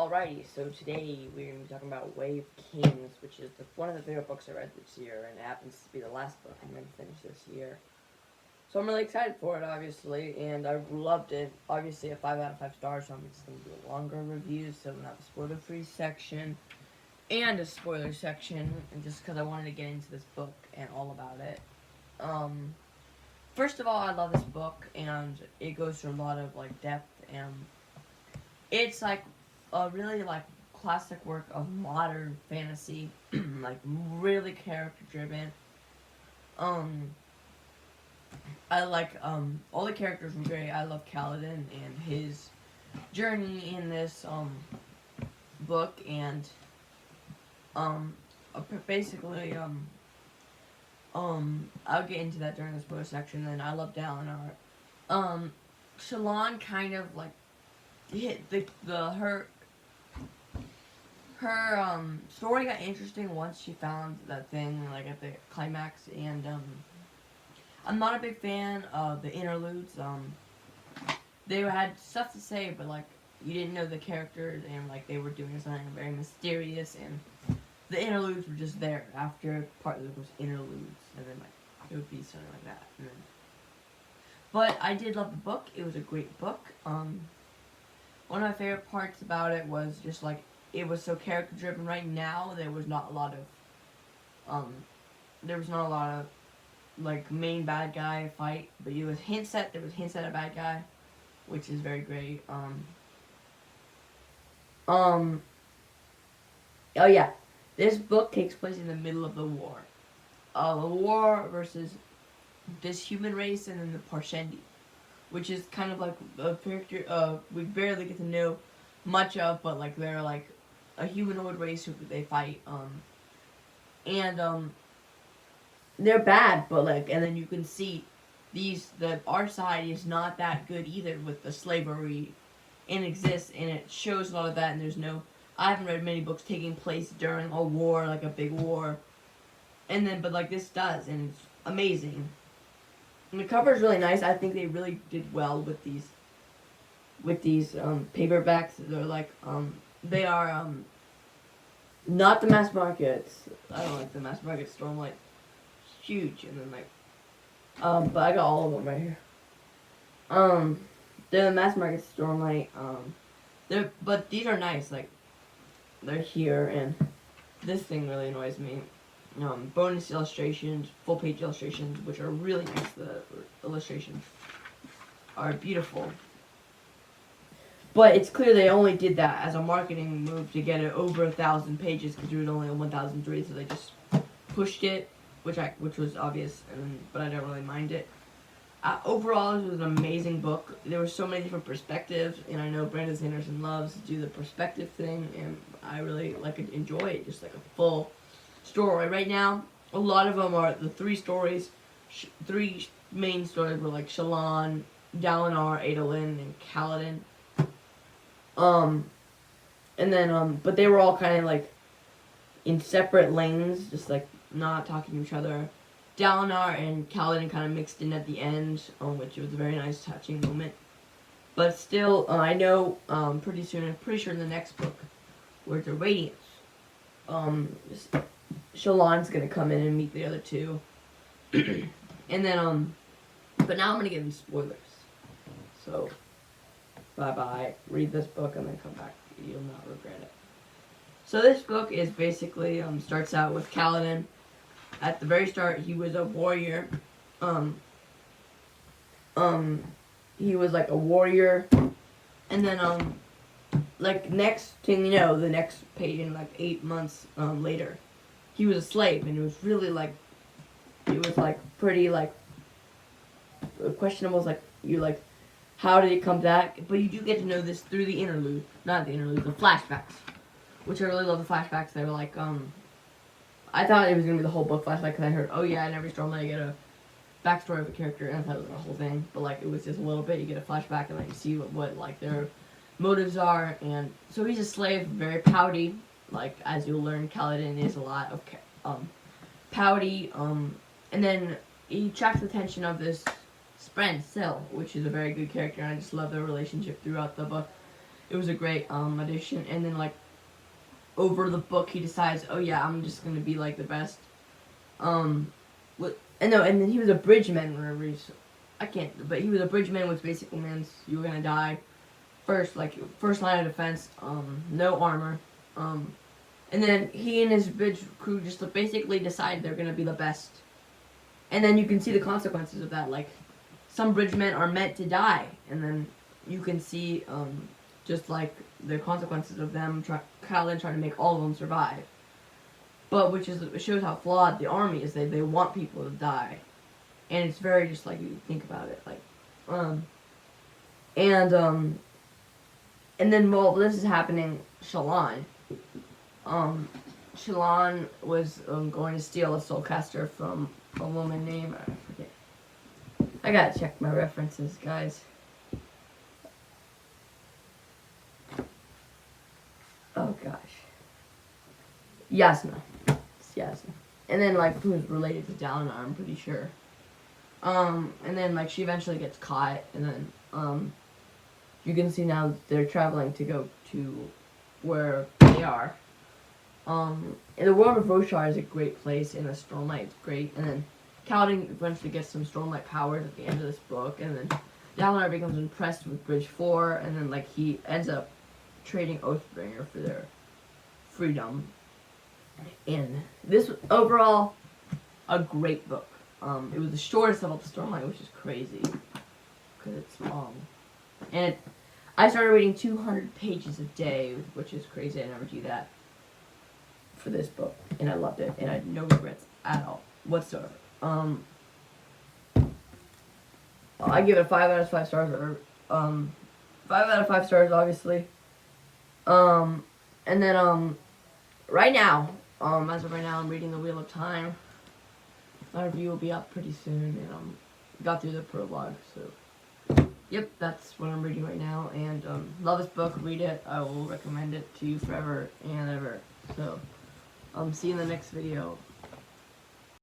Alrighty, so today we're going to be talking about Way of Kings, which is one of the favorite books I read this year, and it happens to be the last book I'm going to finish this year. So I'm really excited for it, obviously, and I loved it. Obviously, a 5 out of 5 stars, so I'm just going to do a longer review, so we'll have a spoiler-free section and a spoiler section, and just because I wanted to get into this book and all about it. Um, First of all, I love this book, and it goes through a lot of, depth, and it's, a really, classic work of modern fantasy, really character-driven. Um, I like, all the characters were great. I love Kaladin and his journey in this, book, and, basically, I'll get into that during the spoiler section, then I love Dalinar. Shallan kind of, hit her story got interesting once she found that thing, at the climax, and, I'm not a big fan of the interludes. They had stuff to say, but, you didn't know the characters, and, they were doing something very mysterious, and the interludes were just there. After part of it was interludes, and then, it would be something like that. And then, but I did love the book. It was a great book. One of my favorite parts about it was just, it was so character driven. Right now, there was not a lot of, main bad guy fight, but there was hints at a bad guy, which is very great. Oh yeah, this book takes place in the middle of the war. A war versus this human race and then the Parshendi, which is kind of like a character we barely get to know much of, but they're a humanoid race who they fight, and they're bad, but and then you can see our side is not that good either with the slavery and exists, and it shows a lot of that, and I haven't read many books taking place during a war, a big war, and then, but this does, and it's amazing. And the cover is really nice. I think they really did well with these paperbacks. They're they are not the mass markets. I don't like the mass market Stormlight. It's huge, and then but I got all of them right here. They're the mass market Stormlight. But these are nice. They're here, and this thing really annoys me. Bonus illustrations, full page illustrations, which are really nice. The illustrations are beautiful. But it's clear they only did that as a marketing move to get it over 1,000 pages because it was only 1,003, so they just pushed it, which was obvious, but I don't really mind it. Overall, it was an amazing book. There were so many different perspectives, and I know Brandon Sanderson loves to do the perspective thing, and I really enjoy it, just a full story. Right now, a lot of them are the three stories. Three main stories were Shallan, Dalinar, Adolin, and Kaladin. And then but they were all kind of in separate lanes, just not talking to each other. Dalinar and Kaladin kind of mixed in at the end, which was a very nice, touching moment. But still, I know pretty soon, I'm pretty sure in the next book, where the Radiance, Shallan's gonna come in and meet the other two. And then, but now I'm gonna give you spoilers. So, bye-bye. Read this book and then come back. You'll not regret it. So this book is basically, starts out with Kaladin. At the very start, he was a warrior. He was a warrior. And then, next thing you know, the next page in 8 months later, he was a slave, and it was really it was pretty questionable. How did he come back? But you do get to know this through the interlude, not the interlude, the flashbacks, which I really love. The flashbacks, they were I thought it was gonna be the whole book flashback because I heard, oh yeah, in every Stormlight you get a backstory of a character, and I thought it was the whole thing, but it was just a little bit. You get a flashback and you see what their motives are, and so he's a slave, very pouty. As you'll learn, Kaladin is a lot of pouty. And then he attracts the attention of this friend, Syl, which is a very good character, and I just love their relationship throughout the book. it was a great addition. And then like over the book, he decides, oh yeah, I'm just gonna be like the best. And then he was a bridgeman whenever he's, I can't, but he was a bridgeman, which basically means you were gonna die first, like first line of defense, no armor, and then he and his bridge crew just basically decide they're gonna be the best, and then you can see the consequences of that. Like some bridgemen are meant to die, and then you can see just like the consequences of them. Kaladin trying to make all of them survive. But it shows how flawed the army is. They want people to die, and it's very just like you think about it, like, and then while this is happening, Shallan was going to steal a soulcaster from a woman named, I forget. I gotta check my references, guys. Oh gosh. Yasna. It's Yasna. And then like who's related to Dalinar, I'm pretty sure. And then like she eventually gets caught, and then you can see now they're traveling to go to where they are. And the world of Roshar is a great place, and the Stormlight is great, and then Kaladin eventually gets some Stormlight powers at the end of this book, and then Dalinar becomes impressed with Bridge 4, and then like he ends up trading Oathbringer for their freedom. And this was overall a great book. It was the shortest of all the Stormlight, which is crazy because it's long. And I started reading 200 pages a day, which is crazy. I never do that for this book, and I loved it, and I had no regrets at all whatsoever. I give it a 5 out of 5 stars, or 5 out of 5 stars, obviously. And then right now, as of right now, I'm reading The Wheel of Time. My review will be up pretty soon, and got through the prologue, so yep, that's what I'm reading right now, and love this book, read it, I will recommend it to you forever and ever. So see you in the next video.